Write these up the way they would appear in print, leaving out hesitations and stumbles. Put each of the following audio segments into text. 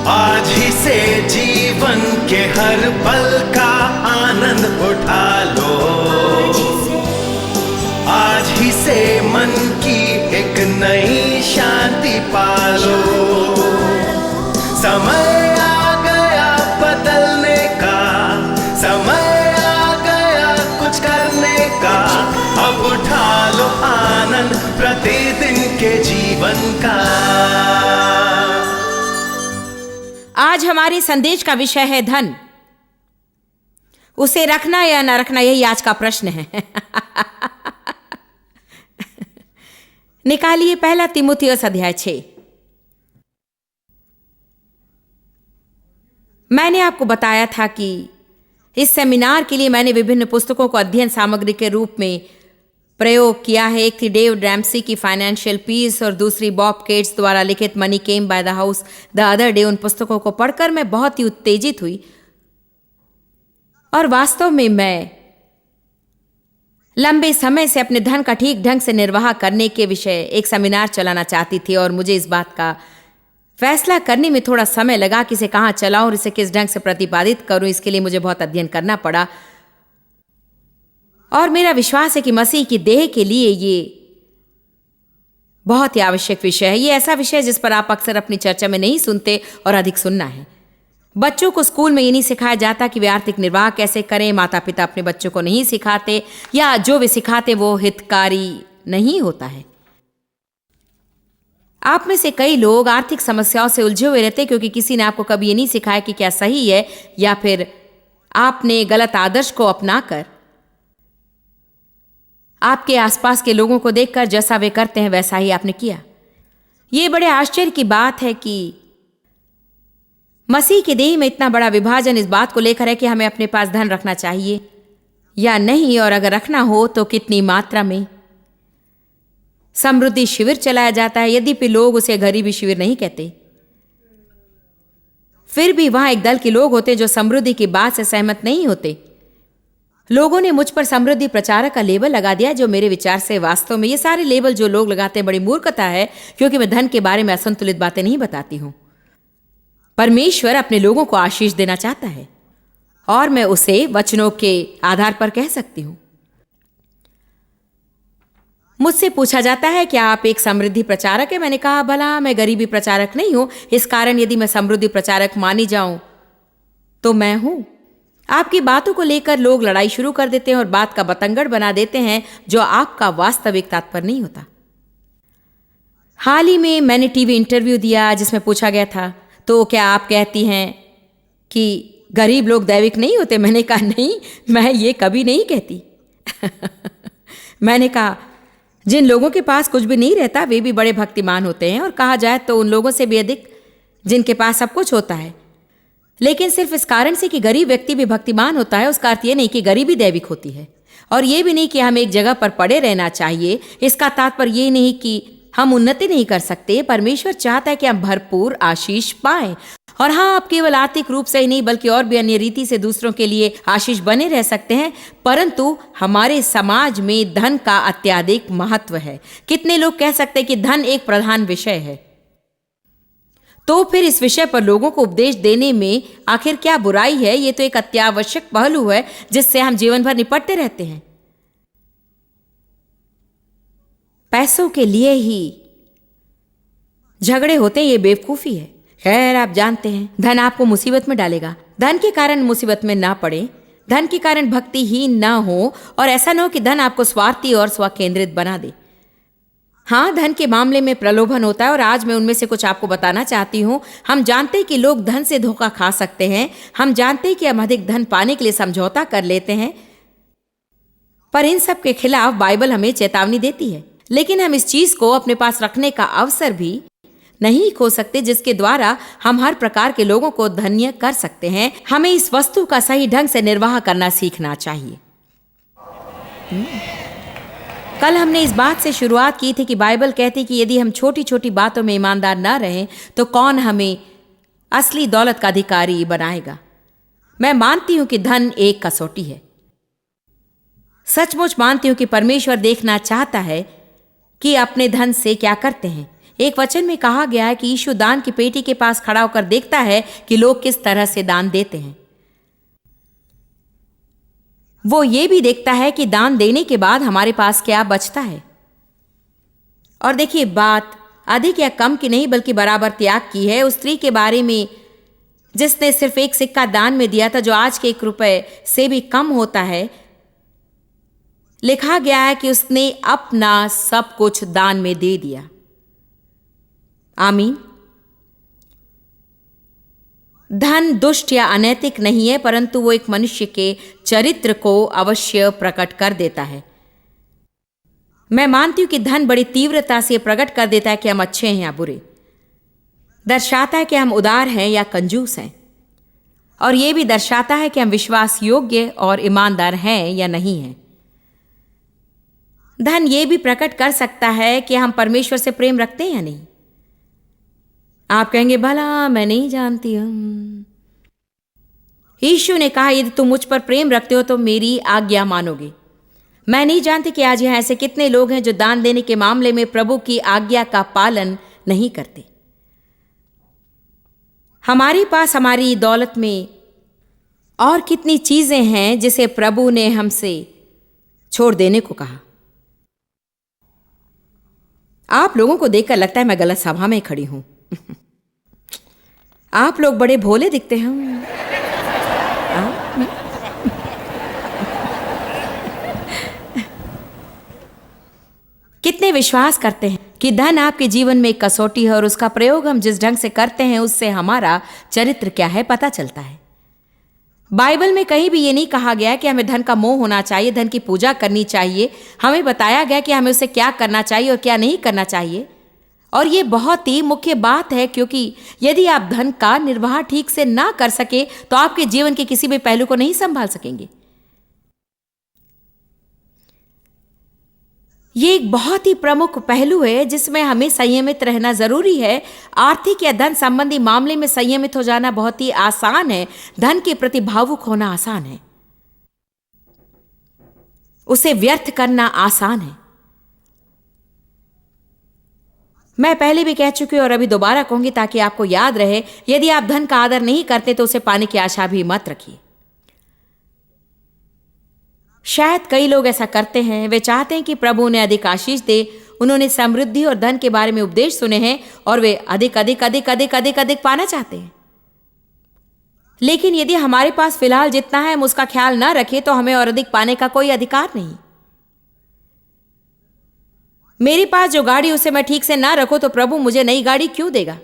आज ही से जीवन के हर पल का आनंद उठा लो, आज ही से मन की एक नई शांति पालो। समय आ गया बदलने का, समय आ गया कुछ करने का, अब उठा लो आनंद प्रतिदिन के जीवन का। आज हमारे संदेश का विषय है धन। उसे रखना या न रखना, यही आज का प्रश्न है। निकालिए पहला तीमुथियुस अध्याय 6। मैंने आपको बताया था कि इस सेमिनार के लिए मैंने विभिन्न पुस्तकों को अध्ययन सामग्री के रूप में प्रयोग किया है। एक थी डेव रैम्सी की फाइनेंशियल पीस और दूसरी बॉब केट्स द्वारा लिखित money came by the house the other day. उन पुस्तकों को पढ़कर मैं बहुत ही उत्तेजित हुई और वास्तव में मैं लंबे समय से अपने धन का ठीक ढंग से निर्वाह करने के विषय एक सेमिनार चलाना चाहती थी और मुझे इस बात का फैसला करने में थोड़ा समय लगा कि इसे कहाँ चलाऊं और इसे किस ढंग से प्रतिपादित करूं। इसके लिए मुझे बहुत अध्ययन करना पड़ा और मेरा विश्वास है कि मसीह की देह के लिए ये बहुत ही आवश्यक विषय है। ये ऐसा विषय है जिस पर आप अक्सर अपनी चर्चा में नहीं सुनते और अधिक सुनना है। बच्चों को स्कूल में ये नहीं सिखाया जाता कि वे आर्थिक निर्वाह कैसे करें। माता पिता अपने बच्चों को नहीं सिखाते या जो वे सिखाते वो हितकारी नहीं होता है। आप में से कई लोग आर्थिक समस्याओं से उलझे हुए रहते क्योंकि किसी ने आपको कभी ये नहीं सिखाया कि क्या सही है, या फिर आपने गलत आदर्श को अपनाकर आपके आसपास के लोगों को देखकर जैसा वे करते हैं वैसा ही आपने किया। यह बड़े आश्चर्य की बात है कि मसीह की देह में इतना बड़ा विभाजन इस बात को लेकर है कि हमें अपने पास धन रखना चाहिए या नहीं, और अगर रखना हो तो कितनी मात्रा में। समृद्धि शिविर चलाया जाता है, यद्यपि लोग उसे गरीबी शिविर नहीं कहते। फिर भी वहां एक दल के लोग होते जो समृद्धि की बात से सहमत नहीं होते। लोगों ने मुझ पर समृद्धि प्रचारक का लेबल लगा दिया, जो मेरे विचार से वास्तव में ये सारे लेबल जो लोग लगाते हैं बड़ी मूर्खता है, क्योंकि मैं धन के बारे में असंतुलित बातें नहीं बताती हूं। परमेश्वर अपने लोगों को आशीष देना चाहता है और मैं उसे वचनों के आधार पर कह सकती हूं। मुझसे पूछा जाता है क्या आप एक समृद्धि प्रचारक है। मैंने कहा भला मैं गरीबी प्रचारक नहीं हूं, इस कारण यदि मैं समृद्धि प्रचारक मानी जाऊं तो मैं हूं। आपकी बातों को लेकर लोग लड़ाई शुरू कर देते हैं और बात का बतंगड़ बना देते हैं जो आपका वास्तविक तात्पर्य नहीं होता। हाल ही में मैंने टीवी इंटरव्यू दिया जिसमें पूछा गया था तो क्या आप कहती हैं कि गरीब लोग दैविक नहीं होते। मैंने कहा नहीं, मैं ये कभी नहीं कहती। मैंने कहा जिन लोगों के पास कुछ भी नहीं रहता वे भी बड़े भक्तिमान होते हैं, और कहा जाए तो उन लोगों से भी अधिक जिनके पास सब कुछ होता है। लेकिन सिर्फ इस कारण से कि गरीब व्यक्ति भी भक्तिमान होता है उसका अर्थ ये नहीं कि गरीबी दैविक होती है, और ये भी नहीं कि हमें एक जगह पर पड़े रहना चाहिए। इसका तात्पर्य ये नहीं कि हम उन्नति नहीं कर सकते। परमेश्वर चाहता है कि हम भरपूर आशीष पाएं, और हाँ, आप केवल आर्थिक रूप से ही नहीं बल्कि और भी अन्य रीति से दूसरों के लिए आशीष बने रह सकते हैं। परंतु हमारे समाज में धन का अत्यधिक महत्व है। कितने लोग कह सकते हैं कि धन एक प्रधान विषय है, तो फिर इस विषय पर लोगों को उपदेश देने में आखिर क्या बुराई है। ये तो एक अत्यावश्यक पहलू है जिससे हम जीवन भर निपटते रहते हैं। पैसों के लिए ही झगड़े होते हैं, ये बेवकूफी है। खैर, आप जानते हैं धन आपको मुसीबत में डालेगा। धन के कारण मुसीबत में ना पड़े, धन के कारण भक्तिहीन ना हो, और ऐसा न हो कि धन आपको स्वार्थी और स्वकेंद्रित बना दे। हाँ, धन के मामले में प्रलोभन होता है और आज मैं उनमें से कुछ आपको बताना चाहती हूँ। हम जानते हैं कि लोग धन से धोखा खा सकते हैं, हम जानते हैं कि हम अधिक धन पाने के लिए समझौता कर लेते हैं, पर इन सब के खिलाफ बाइबल हमें चेतावनी देती है। लेकिन हम इस चीज को अपने पास रखने का अवसर भी नहीं खो सकते जिसके द्वारा हम हर प्रकार के लोगों को धन्य कर सकते हैं। हमें इस वस्तु का सही ढंग से निर्वाह करना सीखना चाहिए। कल हमने इस बात से शुरुआत की थी कि बाइबल कहती कि यदि हम छोटी छोटी बातों में ईमानदार न रहें तो कौन हमें असली दौलत का अधिकारी बनाएगा। मैं मानती हूं कि धन एक कसौटी है। सचमुच मानती हूं कि परमेश्वर देखना चाहता है कि अपने धन से क्या करते हैं। एक वचन में कहा गया है कि यीशु दान की पेटी के पास खड़ा होकर देखता है कि लोग किस तरह से दान देते हैं। वो ये भी देखता है कि दान देने के बाद हमारे पास क्या बचता है। और देखिए, बात अधिक या कम की नहीं बल्कि बराबर त्याग की है। उस स्त्री के बारे में जिसने सिर्फ एक सिक्का दान में दिया था, जो आज के 1 रुपए से भी कम होता है। लिखा गया है कि उसने अपना सब कुछ दान में दे दिया। आमीन। धन दुष्ट या अनैतिक नहीं है, परंतु वो एक मनुष्य के चरित्र को अवश्य प्रकट कर देता है। मैं मानती हूं कि धन बड़ी तीव्रता से प्रकट कर देता है कि हम अच्छे हैं या बुरे, दर्शाता है कि हम उदार हैं या कंजूस हैं, और यह भी दर्शाता है कि हम विश्वास योग्य और ईमानदार हैं या नहीं हैं। धन यह भी प्रकट कर सकता है कि हम परमेश्वर से प्रेम रखते हैं या नहीं। आप कहेंगे, भला मैं नहीं जानती हूं। यीशु ने कहा, यदि तुम मुझ पर प्रेम रखते हो तो मेरी आज्ञा मानोगे। मैं नहीं जानती कि आज यहां ऐसे कितने लोग हैं जो दान देने के मामले में प्रभु की आज्ञा का पालन नहीं करते। हमारे पास हमारी दौलत में और कितनी चीजें हैं जिसे प्रभु ने हमसे छोड़ देने को कहा। आप लोगों को देखकर लगता है मैं गलत सभा में खड़ी हूं। आप लोग बड़े भोले दिखते हैं। कितने विश्वास करते हैं कि धन आपके जीवन में एक कसौटी है और उसका प्रयोग हम जिस ढंग से करते हैं उससे हमारा चरित्र क्या है पता चलता है। बाइबल में कहीं भी ये नहीं कहा गया कि हमें धन का मोह होना चाहिए, धन की पूजा करनी चाहिए। हमें बताया गया कि हमें उसे क्या करना चाहिए और क्या नहीं करना चाहिए। और ये बहुत ही मुख्य बात है, क्योंकि यदि आप धन का निर्वाह ठीक से ना कर सके तो आपके जीवन के किसी भी पहलू को नहीं संभाल सकेंगे। ये एक बहुत ही प्रमुख पहलू है जिसमें हमें संयमित रहना जरूरी है। आर्थिक या धन संबंधी मामले में संयमित हो जाना बहुत ही आसान है। धन के प्रति भावुक होना आसान है, उसे व्यर्थ करना आसान है। मैं पहले भी कह चुकी हूं और अभी दोबारा कहूंगी ताकि आपको याद रहे, यदि आप धन का आदर नहीं करते तो उसे पाने की आशा भी मत रखिए। शायद कई लोग ऐसा करते हैं, वे चाहते हैं कि प्रभु उन्हें अधिक आशीष दे। उन्होंने समृद्धि और धन के बारे में उपदेश सुने हैं और वे अधिक अधिक अधिक अधिक अधिक अधिक पाना चाहते हैं। लेकिन यदि हमारे पास फिलहाल जितना है हम उसका ख्याल ना रखें तो हमें और अधिक पाने का कोई अधिकार नहीं। मेरे पास जो गाड़ी उसे मैं ठीक से ना रखूं तो प्रभु मुझे नई गाड़ी क्यों देगा?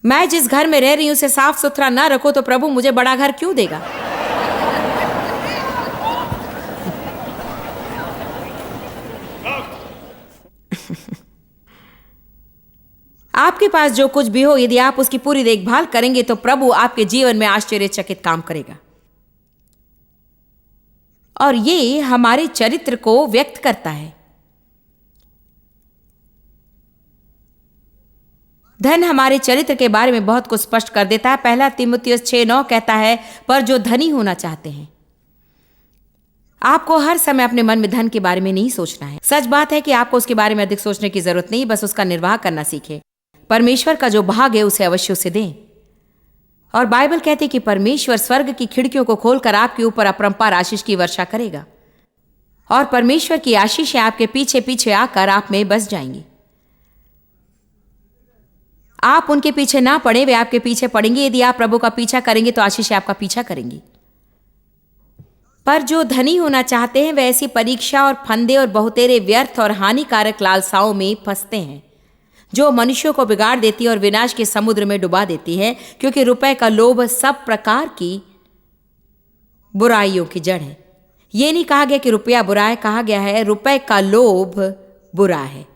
मैं जिस घर में रह रही हूं उसे साफ सुथरा ना रखो तो प्रभु मुझे बड़ा घर क्यों देगा? आपके पास जो कुछ भी हो, यदि आप उसकी पूरी देखभाल करेंगे तो प्रभु आपके जीवन में आश्चर्यचकित काम करेगा। और ये हमारे चरित्र को व्यक्त करता है। धन हमारे चरित्र के बारे में बहुत कुछ स्पष्ट कर देता है। 1 तीमुथियुस 6:9 कहता है, पर जो धनी होना चाहते हैं। आपको हर समय अपने मन में धन के बारे में नहीं सोचना है। सच बात है कि आपको उसके बारे में अधिक सोचने की जरूरत नहीं, बस उसका निर्वाह करना सीखें। परमेश्वर का जो भाग है उसे अवश्य उसे दें। और बाइबल कहती है कि परमेश्वर स्वर्ग की खिड़कियों को खोलकर आपके ऊपर अपरंपार आशीष की वर्षा करेगा, और परमेश्वर की आशीषें आपके पीछे पीछे आकर आप में बस जाएंगी। आप उनके पीछे ना पड़े, वे आपके पीछे पड़ेंगे। यदि आप प्रभु का पीछा करेंगे तो आशीष आपका पीछा करेंगी। पर जो धनी होना चाहते हैं वे ऐसी परीक्षा और फंदे और बहुतेरे व्यर्थ और हानिकारक लालसाओं में फंसते हैं जो मनुष्यों को बिगाड़ देती है और विनाश के समुद्र में डुबा देती है, क्योंकि रुपए का लोभ सब प्रकार की बुराइयों की जड़ है। यह नहीं कहा गया कि रुपया बुरा है, कहा गया है रुपए का लोभ बुरा है।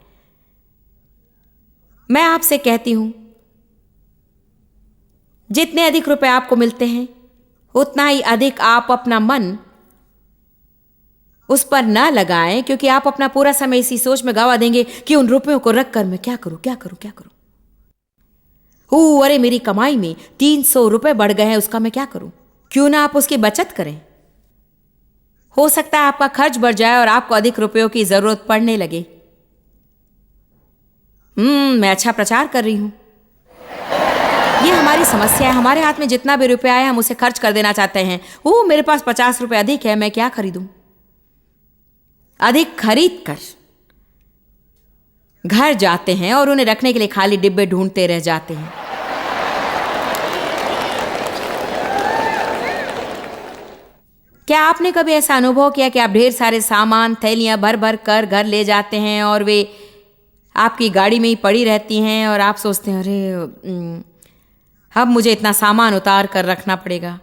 मैं आपसे कहती हूं, जितने अधिक रुपए आपको मिलते हैं उतना ही अधिक आप अपना मन उस पर ना लगाएं, क्योंकि आप अपना पूरा समय इसी सोच में गवा देंगे कि उन रुपयों को रखकर मैं क्या करूं क्या करूं क्या करूं। अरे मेरी कमाई में 300 रुपए बढ़ गए हैं, उसका मैं क्या करूं। क्यों ना आप उसकी बचत करें। हो सकता है आपका खर्च बढ़ जाए और आपको अधिक रुपयों की जरूरत पड़ने लगे। मैं अच्छा प्रचार कर रही हूं। ये हमारी समस्या है। हमारे हाथ में जितना भी रुपया आए हम उसे खर्च कर देना चाहते हैं। मेरे पास 50 रुपए अधिक है, मैं क्या खरीदूं? अधिक खरीद कर घर जाते हैं और उन्हें रखने के लिए खाली डिब्बे ढूंढते रह जाते हैं। क्या आपने कभी ऐसा अनुभव किया कि आप ढेर सारे सामान थैलियां भर भर कर घर ले जाते हैं और वे आपकी गाड़ी में ही पड़ी रहती हैं और आप सोचते हैं अरे अब मुझे इतना सामान उतार कर रखना पड़ेगा,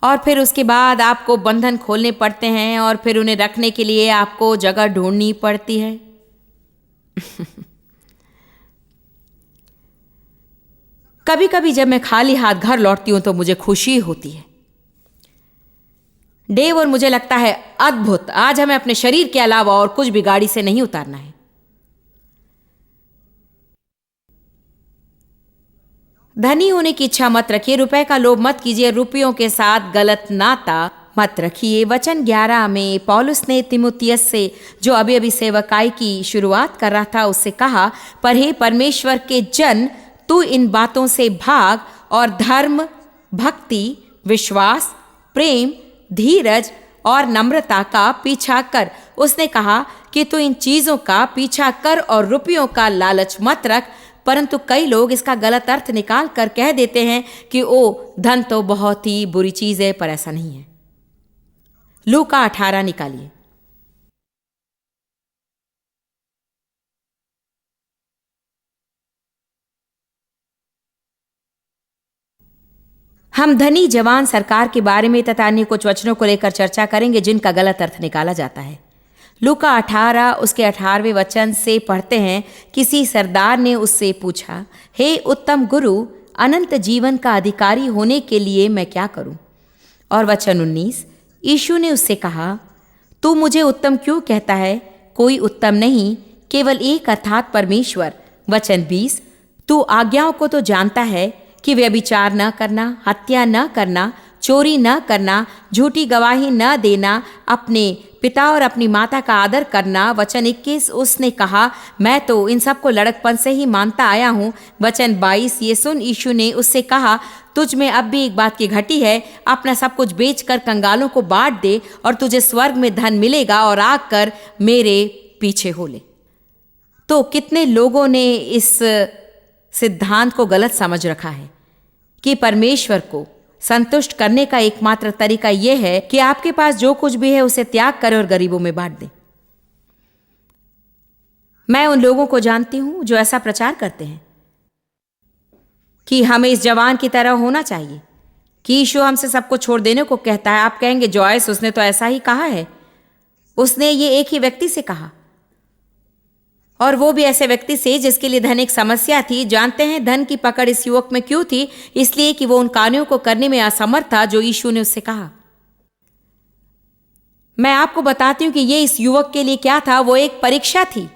और फिर उसके बाद आपको बंधन खोलने पड़ते हैं और फिर उन्हें रखने के लिए आपको जगह ढूंढनी पड़ती है। कभी कभी जब मैं खाली हाथ घर लौटती हूं तो मुझे खुशी होती है। डेव और मुझे लगता है अद्भुत, आज हमें अपने शरीर के अलावा और कुछ भी गाड़ी से नहीं उतारना है। धनी होने की इच्छा मत रखिए, रुपए का लोभ मत कीजिए, रुपयों के साथ गलत नाता मत रखिए। वचन 11 में पौलुस ने तीमुथियुस से, जो अभी अभी सेवकाई की शुरुआत कर रहा था, उससे कहा, पर हे परमेश्वर के जन, तू इन बातों से भाग और धर्म, भक्ति, विश्वास, प्रेम, धीरज और नम्रता का पीछा कर। उसने कहा कि तू इन चीजों का पीछा कर और रुपयों का लालच मत रख। परंतु कई लोग इसका गलत अर्थ निकाल कर कह देते हैं कि धन तो बहुत ही बुरी चीज है, पर ऐसा नहीं है। लूका 18 निकालिए। हम धनी जवान सरकार के बारे में तथा अन्य कुछ वचनों को लेकर चर्चा करेंगे जिनका गलत अर्थ निकाला जाता है। लूका 18 उसके 18वें वचन से पढ़ते हैं, किसी सरदार ने उससे पूछा, हे उत्तम गुरु, अनंत जीवन का अधिकारी होने के लिए मैं क्या करूं? और वचन 19, यीशु ने उससे कहा, तू मुझे उत्तम क्यों कहता है? कोई उत्तम नहीं, केवल एक, अर्थात परमेश्वर। वचन 20, तू आज्ञाओं को तो जानता है कि व्यभिचार न करना, हत्या न करना, चोरी न करना, झूठी गवाही न देना, अपने पिता और अपनी माता का आदर करना। वचन 21, उसने कहा, मैं तो इन सब को लड़कपन से ही मानता आया हूँ। वचन 22, ये सुन यीशु ने उससे कहा, तुझ में अब भी एक बात की घटी है, अपना सब कुछ बेचकर कंगालों को बांट दे और तुझे स्वर्ग में धन मिलेगा, और आकर मेरे पीछे हो ले। तो कितने लोगों ने इस सिद्धांत को गलत समझ रखा है कि परमेश्वर को संतुष्ट करने का एकमात्र तरीका यह है कि आपके पास जो कुछ भी है उसे त्याग करें और गरीबों में बांट दें। मैं उन लोगों को जानती हूं जो ऐसा प्रचार करते हैं कि हमें इस जवान की तरह होना चाहिए, कि यीशु हमसे सबको छोड़ देने को कहता है। आप कहेंगे, जॉयस, उसने तो ऐसा ही कहा है। उसने ये एक ही व्यक्ति से कहा, और वो भी ऐसे व्यक्ति से जिसके लिए धन एक समस्या थी। जानते हैं धन की पकड़ इस युवक में क्यों थी? इसलिए कि वो उन कार्यों को करने में असमर्थ था जो यीशु ने उससे कहा। मैं आपको बताती हूं कि ये इस युवक के लिए क्या था। वो एक परीक्षा थी।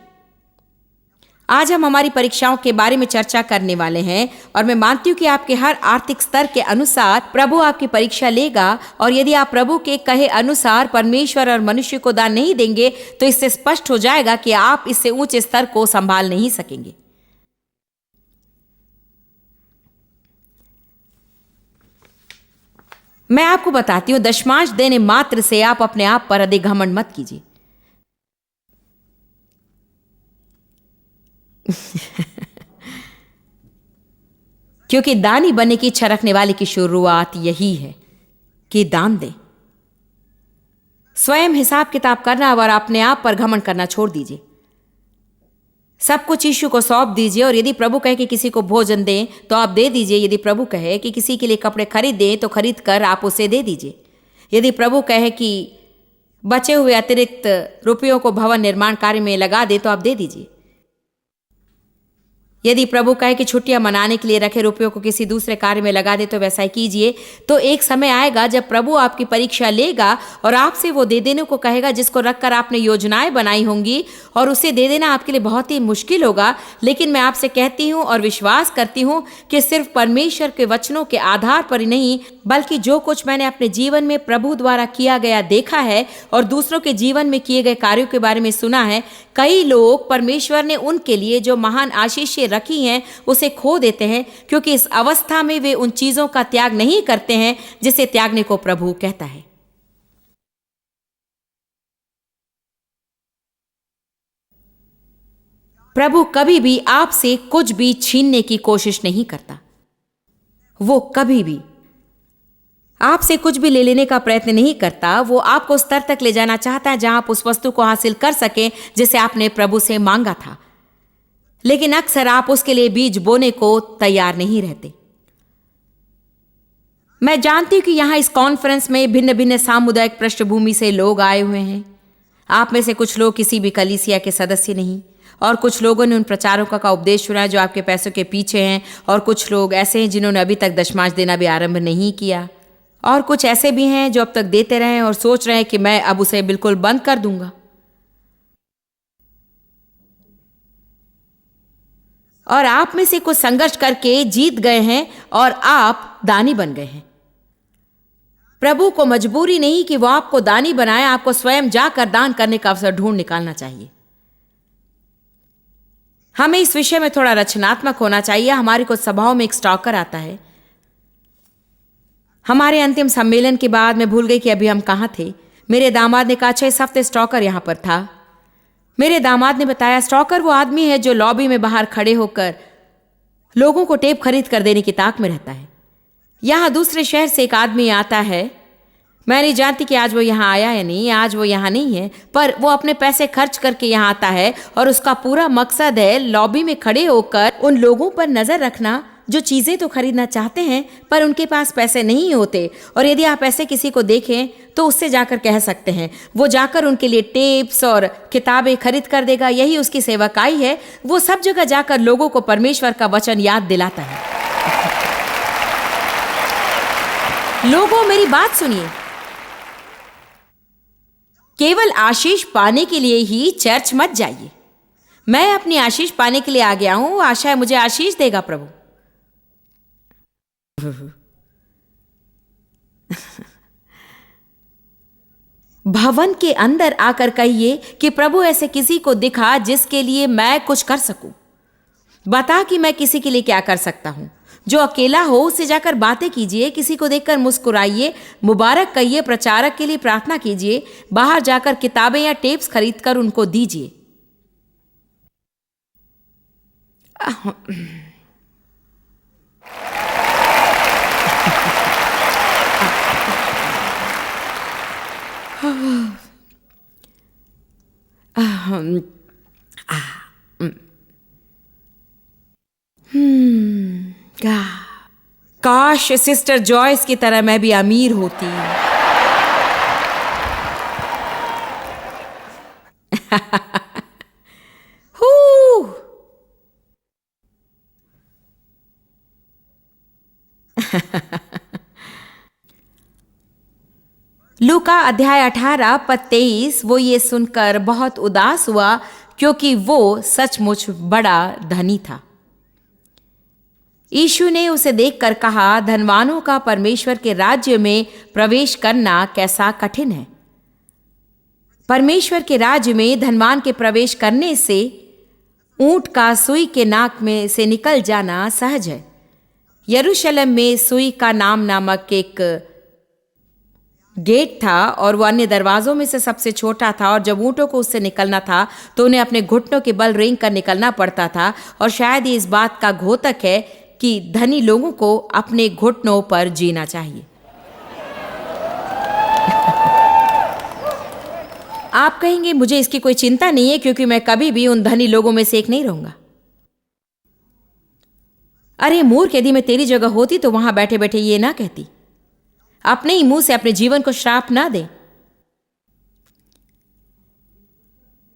आज हम हमारी परीक्षाओं के बारे में चर्चा करने वाले हैं, और मैं मानती हूं कि आपके हर आर्थिक स्तर के अनुसार प्रभु आपकी परीक्षा लेगा, और यदि आप प्रभु के कहे अनुसार परमेश्वर और मनुष्य को दान नहीं देंगे तो इससे स्पष्ट हो जाएगा कि आप इससे ऊंचे स्तर को संभाल नहीं सकेंगे। मैं आपको बताती हूं, दशमांश देने मात्र से आप अपने आप पर अधिक घमंड मत कीजिए। क्योंकि दानी बनने की इच्छा रखने वाले की शुरुआत यही है कि दान दे। स्वयं हिसाब किताब करना और अपने आप पर घमंड करना छोड़ दीजिए। सब कुछ यीशु को सौंप दीजिए, और यदि प्रभु कहे कि किसी को भोजन दें तो आप दे दीजिए। यदि प्रभु कहे कि किसी के लिए कपड़े खरीद दें तो खरीद कर आप उसे दे दीजिए। यदि प्रभु कहे कि बचे हुए अतिरिक्त रुपयों को भवन निर्माण कार्य में लगा दे तो आप दे दीजिए। यदि प्रभु कहे कि छुट्टियां मनाने के लिए रखे रुपयों को किसी दूसरे कार्य में लगा दे तो वैसा ही कीजिए। तो एक समय आएगा जब प्रभु आपकी परीक्षा लेगा और आपसे वो दे देने को कहेगा जिसको रखकर आपने योजनाएं बनाई होंगी, और उसे दे देना आपके लिए बहुत ही मुश्किल होगा। लेकिन मैं आपसे कहती हूँ और विश्वास करती हूँ कि सिर्फ परमेश्वर के वचनों के आधार पर ही नहीं, बल्कि जो कुछ मैंने अपने जीवन में प्रभु द्वारा किया गया देखा है और दूसरों के जीवन में किए गए कार्यों के बारे में सुना है, कई लोग परमेश्वर ने उनके लिए जो महान आशीषें रखी हैं उसे खो देते हैं, क्योंकि इस अवस्था में वे उन चीजों का त्याग नहीं करते हैं जिसे त्यागने को प्रभु कहता है। प्रभु कभी भी आपसे कुछ भी छीनने की कोशिश नहीं करता। वो कभी भी आपसे कुछ भी ले लेने का प्रयत्न नहीं करता। वो आपको उस स्तर तक ले जाना चाहता है जहां आप उस वस्तु को हासिल कर सकें जिसे आपने प्रभु से मांगा था। लेकिन अक्सर आप उसके लिए बीज बोने को तैयार नहीं रहते। मैं जानती हूं कि यहां इस कॉन्फ्रेंस में भिन्न भिन्न सामुदायिक पृष्ठभूमि से लोग आए हुए हैं। आप में से कुछ लोग किसी भी कलीसिया के सदस्य नहीं, और कुछ लोगों ने उन प्रचारकों का उपदेश सुना जो आपके पैसों के पीछे हैं, और कुछ लोग ऐसे हैं जिन्होंने अभी तक दशमांश देना भी आरंभ नहीं किया, और कुछ ऐसे भी हैं जो अब तक देते रहे और सोच रहे हैं कि मैं अब उसे बिल्कुल बंद कर दूंगा। और आप में से कुछ संघर्ष करके जीत गए हैं और आप दानी बन गए हैं। प्रभु को मजबूरी नहीं कि वो आपको दानी बनाए, आपको स्वयं जाकर दान करने का अवसर ढूंढ निकालना चाहिए। हमें इस विषय में थोड़ा रचनात्मक होना चाहिए। हमारी कुछ सभाओं में एक स्टॉकर आता है। हमारे अंतिम सम्मेलन के बाद मैं भूल गई कि अभी हम कहाँ थे। मेरे दामाद ने कहा, अच्छा इस हफ्ते स्टॉकर यहां पर था। मेरे दामाद ने बताया, स्टॉकर वो आदमी है जो लॉबी में बाहर खड़े होकर लोगों को टेप खरीद कर देने की ताक में रहता है। यहां दूसरे शहर से एक आदमी आता है। मैं नहीं जानती कि आज वो यहाँ आया या नहीं। आज वो यहाँ नहीं है, पर वो अपने पैसे खर्च करके यहाँ आता है और उसका पूरा मकसद है लॉबी में खड़े होकर उन लोगों पर नजर रखना जो चीजें तो खरीदना चाहते हैं पर उनके पास पैसे नहीं होते। और यदि आप ऐसे किसी को देखें तो उससे जाकर कह सकते हैं, वो जाकर उनके लिए टेप्स और किताबें खरीद कर देगा। यही उसकी सेवकाई है। वो सब जगह जाकर लोगों को परमेश्वर का वचन याद दिलाता है। लोगों, मेरी बात सुनिए। केवल आशीष पाने के लिए ही चर्च मत जाइए। मैं अपनी आशीष पाने के लिए आ गया हूं। आशा है मुझे आशीष देगा प्रभु। भवन के अंदर आकर कहिए कि प्रभु ऐसे किसी को दिखा जिसके लिए मैं कुछ कर सकूं। बता कि मैं किसी के लिए क्या कर सकता हूं। जो अकेला हो उससे जाकर बातें कीजिए। किसी को देखकर मुस्कुराइए, मुबारक कहिए, प्रचारक के लिए प्रार्थना कीजिए। बाहर जाकर किताबें या टेप्स खरीदकर उनको दीजिए। काश सिस्टर जॉयस की तरह मैं भी अमीर होती। लूका अध्याय 18 पद 23। वो ये सुनकर बहुत उदास हुआ क्योंकि वो सचमुच बड़ा धनी था। यीशु ने उसे देखकर कहा, धनवानों का परमेश्वर के राज्य में प्रवेश करना कैसा कठिन है। परमेश्वर के राज्य में धनवान के प्रवेश करने से ऊंट का सुई के नाक में से निकल जाना सहज है। यरूशलेम में सुई का नाम नामक एक गेट था और वो अन्य दरवाजों में से सबसे छोटा था, और जब ऊंटों को उससे निकलना था तो उन्हें अपने घुटनों के बल रेंग कर निकलना पड़ता था। और शायद ये इस बात का घोतक है कि धनी लोगों को अपने घुटनों पर जीना चाहिए। आप कहेंगे, मुझे इसकी कोई चिंता नहीं है क्योंकि मैं कभी भी उन धनी लोगों में से एक नहीं रहूंगा। अरे मूर्ख, यदि मैं तेरी जगह होती तो वहां बैठे बैठे ये ना कहती। अपने ही मुंह से अपने जीवन को श्राप ना दे।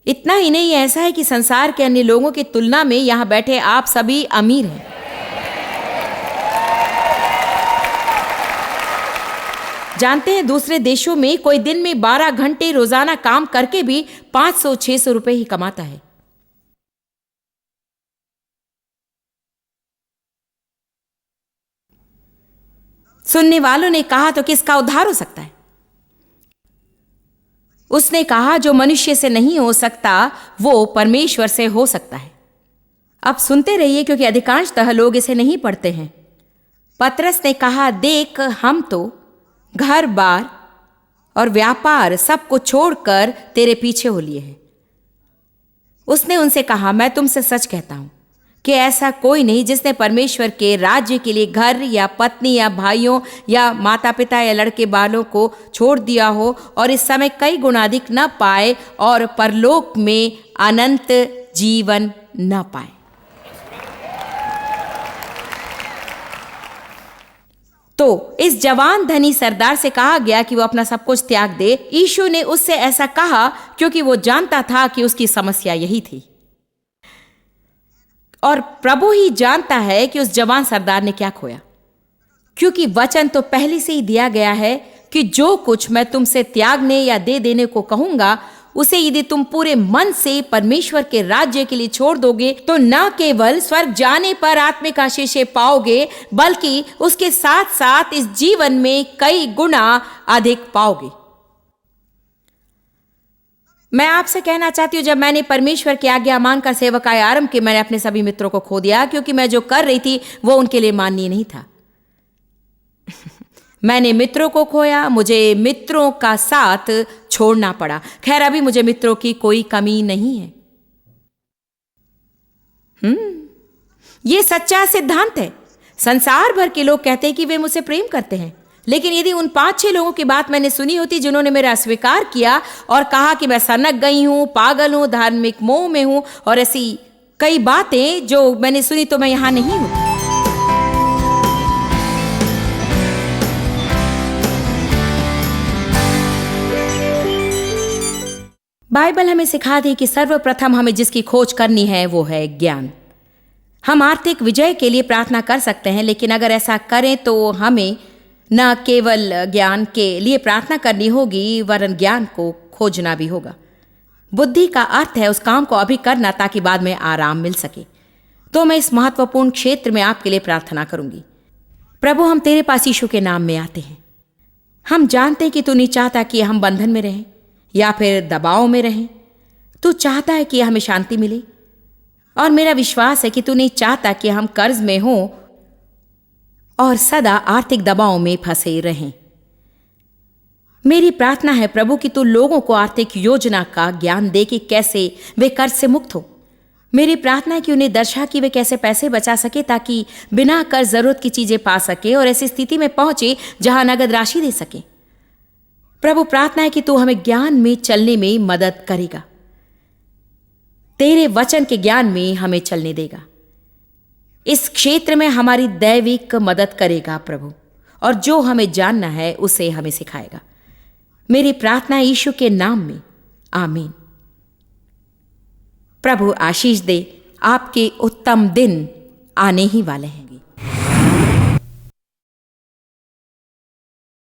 इतना ही नहीं, ऐसा है कि संसार के अन्य लोगों की तुलना में यहां बैठे आप सभी अमीर हैं। जानते हैं, दूसरे देशों में कोई दिन में 12 घंटे रोजाना काम करके भी 500-600 रुपए ही कमाता है। सुनने वालों ने कहा, तो किसका उद्धार हो सकता है? उसने कहा, जो मनुष्य से नहीं हो सकता वो परमेश्वर से हो सकता है। अब सुनते रहिए, क्योंकि अधिकांशतः लोग इसे नहीं पढ़ते हैं। पतरस ने कहा, देख, हम तो घर बार और व्यापार सब को छोड़कर तेरे पीछे हो लिए हैं। उसने उनसे कहा, मैं तुमसे सच कहता हूं कि ऐसा कोई नहीं जिसने परमेश्वर के राज्य के लिए घर या पत्नी या भाइयों या माता पिता या लड़के बालों को छोड़ दिया हो और इस समय कई गुना अधिक न पाए और परलोक में अनंत जीवन न पाए। तो इस जवान धनी सरदार से कहा गया कि वो अपना सब कुछ त्याग दे। यीशु ने उससे ऐसा कहा क्योंकि वो जानता था कि उसकी समस्या यही थी। और प्रभु ही जानता है कि उस जवान सरदार ने क्या खोया, क्योंकि वचन तो पहले से ही दिया गया है कि जो कुछ मैं तुमसे त्यागने या दे देने को कहूंगा, उसे यदि तुम पूरे मन से परमेश्वर के राज्य के लिए छोड़ दोगे तो न केवल स्वर्ग जाने पर आत्मिक आशीषें पाओगे, बल्कि उसके साथ साथ इस जीवन में कई गुना अधिक पाओगे। मैं आपसे कहना चाहती हूं, जब मैंने परमेश्वर की आज्ञा मानकर सेवकाई आरंभ की, मैंने अपने सभी मित्रों को खो दिया, क्योंकि मैं जो कर रही थी वो उनके लिए माननीय नहीं था। मैंने मित्रों को खोया, मुझे मित्रों का साथ छोड़ना पड़ा। खैर, अभी मुझे मित्रों की कोई कमी नहीं है। ये सच्चा सिद्धांत है। संसार भर के लोग कहते हैं कि वे मुझसे प्रेम करते हैं, लेकिन यदि उन 5-6 लोगों की बात मैंने सुनी होती जिन्होंने मेरा अस्वीकार किया और कहा कि मैं सनक गई हूं, पागल हूं, धार्मिक मोह में हूं और ऐसी कई बातें जो मैंने सुनी, तो मैं यहां नहीं हूं। बाइबल हमें सिखाती है कि सर्वप्रथम हमें जिसकी खोज करनी है वो है ज्ञान। हम आर्थिक विजय के लिए प्रार्थना कर सकते हैं, लेकिन अगर ऐसा करें तो हमें न केवल ज्ञान के लिए प्रार्थना करनी होगी, वरन ज्ञान को खोजना भी होगा। बुद्धि का अर्थ है उस काम को अभी करना ताकि बाद में आराम मिल सके। तो मैं इस महत्वपूर्ण क्षेत्र में आपके लिए प्रार्थना करूंगी। प्रभु, हम तेरे पास यीशु के नाम में आते हैं। हम जानते हैं कि तू नहीं चाहता कि हम बंधन में रहें या फिर दबाव में रहें। तू चाहता है कि हमें शांति मिले, और मेरा विश्वास है कि तू नहीं चाहता कि हम कर्ज में हों और सदा आर्थिक दबाव में फंसे रहें। मेरी प्रार्थना है प्रभु कि तू लोगों को आर्थिक योजना का ज्ञान दे कि कैसे वे कर्ज से मुक्त हो। मेरी प्रार्थना है कि उन्हें दर्शा कि वे कैसे पैसे बचा सके ताकि बिना कर्ज जरूरत की चीजें पा सके और ऐसी स्थिति में पहुंचे जहां नगद राशि दे सके। प्रभु, प्रार्थना है कि तू हमें ज्ञान में चलने में मदद करेगा, तेरे वचन के ज्ञान में हमें चलने देगा। इस क्षेत्र में हमारी दैविक मदद करेगा प्रभु, और जो हमें जानना है उसे हमें सिखाएगा। मेरी प्रार्थना यीशु के नाम में, आमीन। प्रभु आशीष दे। आपके उत्तम दिन आने ही वाले हैं।